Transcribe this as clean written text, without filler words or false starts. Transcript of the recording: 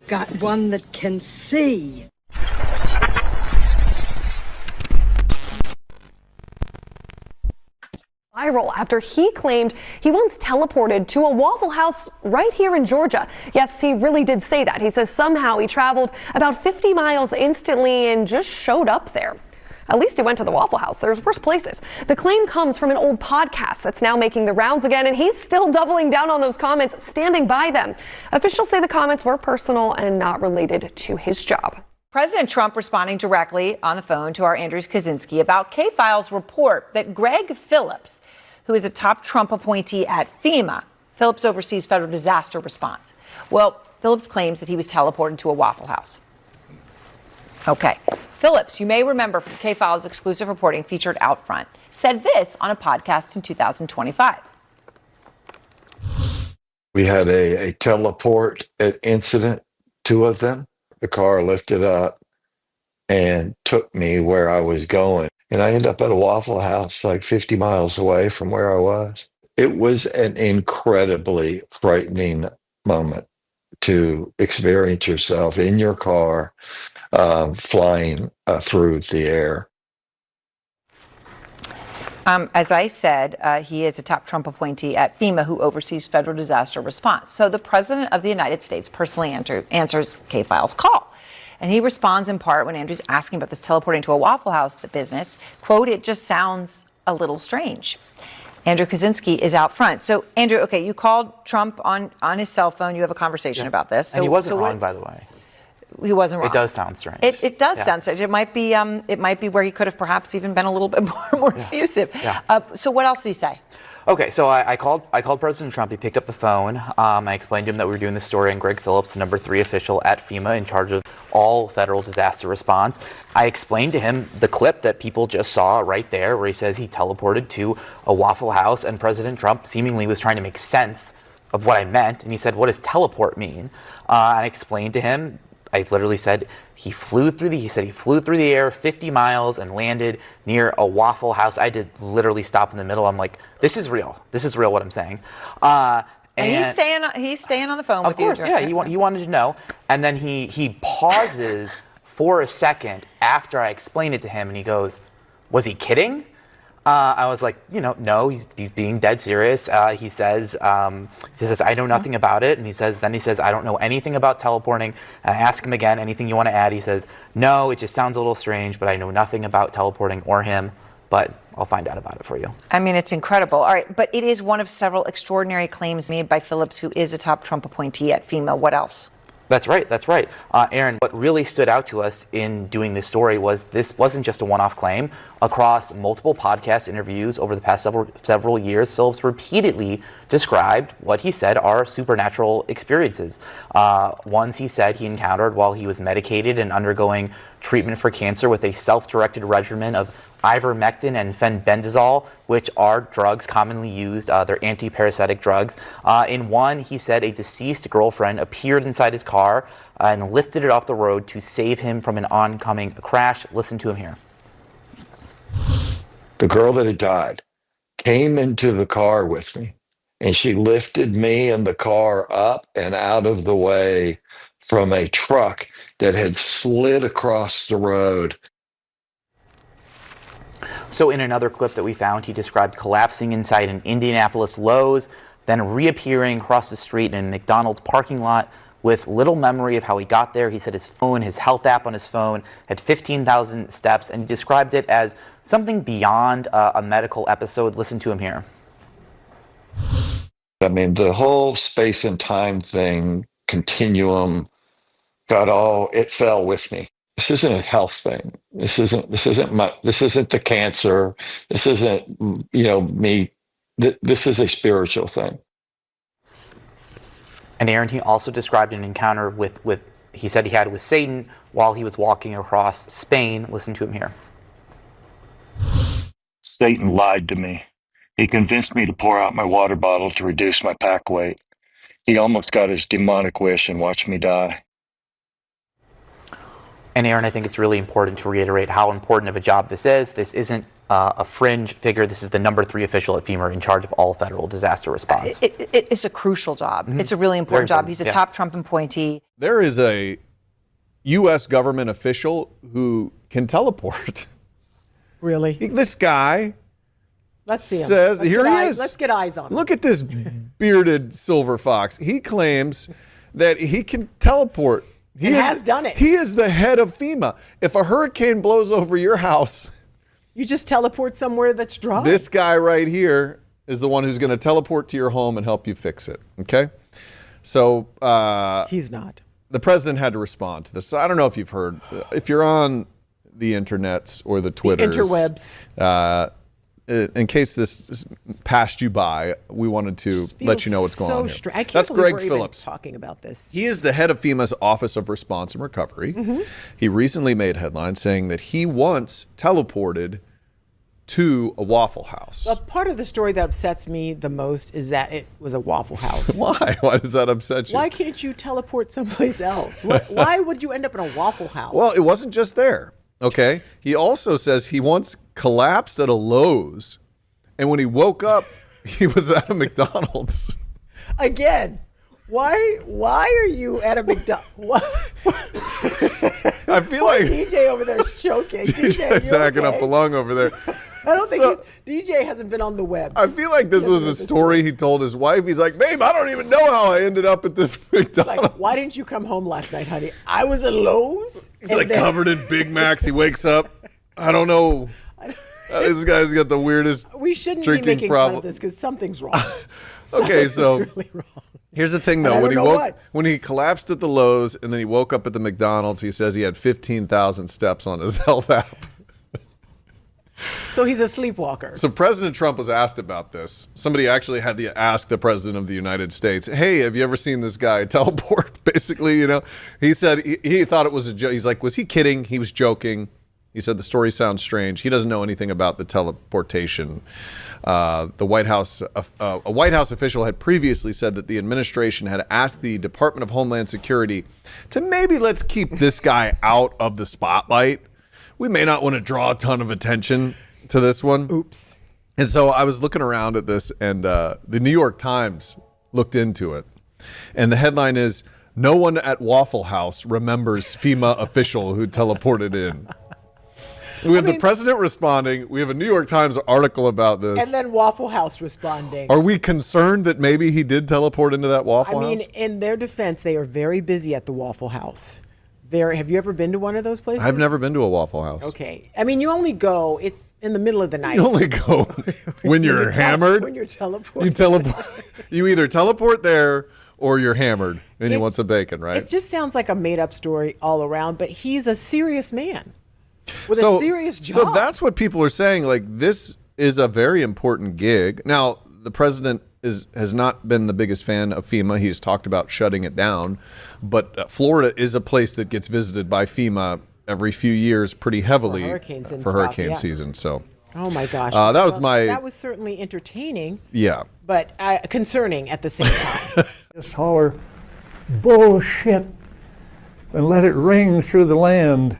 Got one that can see. Viral after he claimed he once teleported to a Waffle House right here in Georgia. Yes, he really did say that. He says somehow he traveled about 50 miles instantly and just showed up there. At least he went to the Waffle House. There's worse places. The claim comes from an old podcast that's now making the rounds again, and he's still doubling down on those comments, standing by them. Officials say the comments were personal and not related to his job. President Trump responding directly on the phone to our Andrew Kaczynski about K-File's report that Greg Phillips, who is a top Trump appointee at FEMA, Phillips oversees federal disaster response. Well, Phillips claims that he was teleported to a Waffle House. Okay. Phillips, you may remember from K-File's exclusive reporting featured Out Front, said this on a podcast in 2025. We had a teleport incident, two of them. The car lifted up and took me where I was going. And I ended up at a Waffle House like 50 miles away from where I was. It was an incredibly frightening moment to experience yourself in your car flying through the air. As I said, he is a top Trump appointee at FEMA who oversees federal disaster response. So the president of the United States personally answers K-File's call. And he responds in part when Andrew's asking about this teleporting to a Waffle House, the business. Quote, "It just sounds a little strange." Andrew Kaczynski is out front. So, Andrew, okay, you called Trump on his cell phone. You have a conversation about this. So, and he wasn't wrong, by the way. He wasn't wrong. It does sound strange. It does sound strange. It might be where he could have perhaps even been a little bit more effusive. Yeah. So what else did he say? Okay, so I called President Trump. He picked up the phone. I explained to him that we were doing this story on Greg Phillips, the number 3 official at FEMA in charge of all federal disaster response. I explained to him the clip that people just saw right there where he says he teleported to a Waffle House, and President Trump seemingly was trying to make sense of what I meant. And he said, "What does teleport mean?" I explained to him. I literally said he flew through the air 50 miles and landed near a Waffle House. I did literally stop in the middle. I'm like, this is real. This is real what I'm saying. And he's staying on the phone with you. Of course, yeah. He wanted to know. And then he pauses for a second after I explain it to him, and he goes, "Was he kidding?" I was like, no, he's being dead serious. He says, "I know nothing about it." And he says, "I don't know anything about teleporting." And I ask him again, "Anything you want to add?" He says, "No, it just sounds a little strange, but I know nothing about teleporting or him, but I'll find out about it for you." I mean, it's incredible. All right, but it is one of several extraordinary claims made by Phillips, who is a top Trump appointee at FEMA. What else? That's right. Aaron, what really stood out to us in doing this story was this wasn't just a one-off claim. Across multiple podcast interviews over the past several years, Phillips repeatedly described what he said are supernatural experiences. Ones he said he encountered while he was medicated and undergoing treatment for cancer with a self-directed regimen of ivermectin and fenbendazole, which are drugs commonly used. They're anti-parasitic drugs. In one, he said a deceased girlfriend appeared inside his car and lifted it off the road to save him from an oncoming crash. Listen to him here. The girl that had died came into the car with me, and she lifted me and the car up and out of the way from a truck that had slid across the road. So in another clip that we found, he described collapsing inside an Indianapolis Lowe's, then reappearing across the street in a McDonald's parking lot with little memory of how he got there. He said his health app on his phone had 15,000 steps, and he described it as something beyond a medical episode. Listen to him here. I mean, the whole space and time thing, continuum, it fell with me. This isn't a health thing. This isn't the cancer. This isn't, me. This is a spiritual thing. And Aaron, he also described an encounter he said he had with Satan while he was walking across Spain. Listen to him here. Satan lied to me. He convinced me to pour out my water bottle to reduce my pack weight. He almost got his demonic wish and watched me die. And Aaron, I think it's really important to reiterate how important of a job this is. This isn't a fringe figure. This is the number 3 official at FEMA in charge of all federal disaster response. It's a crucial job. It's a really important job. He's a top Trump appointee. There is a U.S. government official who can teleport. Really? This guy Let's see him. says, Let's here get he eyes- is. Let's get eyes on him. Look at this bearded silver fox. He claims that he can teleport. He has done it. He is the head of FEMA. If a hurricane blows over your house, You just teleport somewhere that's dry. this guy right here is the one who's going to teleport to your home and help you fix it. Okay? So He's not. the president had to respond to this. So I don't know if you've heard. If you're on the internets or the Twitters, Interwebs. In case this passed you by, we wanted to let you know what's going on here. I can't That's believe Greg we're even Phillips. talking about this. He is the head of FEMA's Office of Response and Recovery. He recently made headlines saying that he once teleported to a Waffle House. Well, part of the story that upsets me the most is that it was a Waffle House. Why? Why does that upset you? Why can't you teleport someplace else? Why would you end up in a Waffle House? Well, it wasn't just there. Okay. He also says he once collapsed at a Lowe's, and when he woke up, he was at a McDonald's. Again, why are you at a McDonald's? I feel like DJ over there is choking. DJ's hacking up the lung over there. I don't think So- DJ hasn't been on the webs. I feel like this was a story he told his wife. He's like, babe, I don't even know how I ended up at this McDonald's. Like, why didn't you come home last night, honey? I was at Lowe's. He's like covered in Big Macs. He wakes up. I don't know. This guy's got the weirdest We shouldn't be drinking making problem. fun of this because something's wrong. Okay, Something's so really wrong. here's the thing, And I though. don't know what. When he collapsed at the Lowe's and then he woke up at the McDonald's, he says he had 15,000 steps on his health app. So he's a sleepwalker. So President Trump was asked about this. Somebody actually had to ask the President of the United States, hey, have you ever seen this guy teleport? Basically, you know, he said he thought it was a joke. He's like, was he kidding? He was joking. He said the story sounds strange. He doesn't know anything about the teleportation. The White House, a White House official had previously said that the administration had asked the Department of Homeland Security to maybe let's keep this guy out of the spotlight. We may not want to draw a ton of attention to this one. Oops. And so I was looking around at this, and the New York Times looked into it. And the headline is, no one at Waffle House remembers FEMA official who teleported in. We have the president responding. We have a New York Times article about this. And then Waffle House responding. Are we concerned that maybe he did teleport into that Waffle I mean, House? in their defense, they are very busy at the Waffle House. Have you ever been to one of those places? I've never been to a Waffle House. Okay. I mean, you only go, it's in the middle of the night. You only go when you're hammered. When you're teleporting. You teleport. You either teleport there or you're hammered and you want some bacon, right? It just sounds like a made-up story all around, but he's a serious man with a serious job. So that's what people are saying. Like, this is a very important gig. Now, the president has not been the biggest fan of FEMA. He's talked about shutting it down. But Florida is a place that gets visited by FEMA every few years pretty heavily for hurricane season. So, oh my gosh. that was certainly entertaining, yeah. but concerning at the same time. Just holler bullshit and let it ring through the land.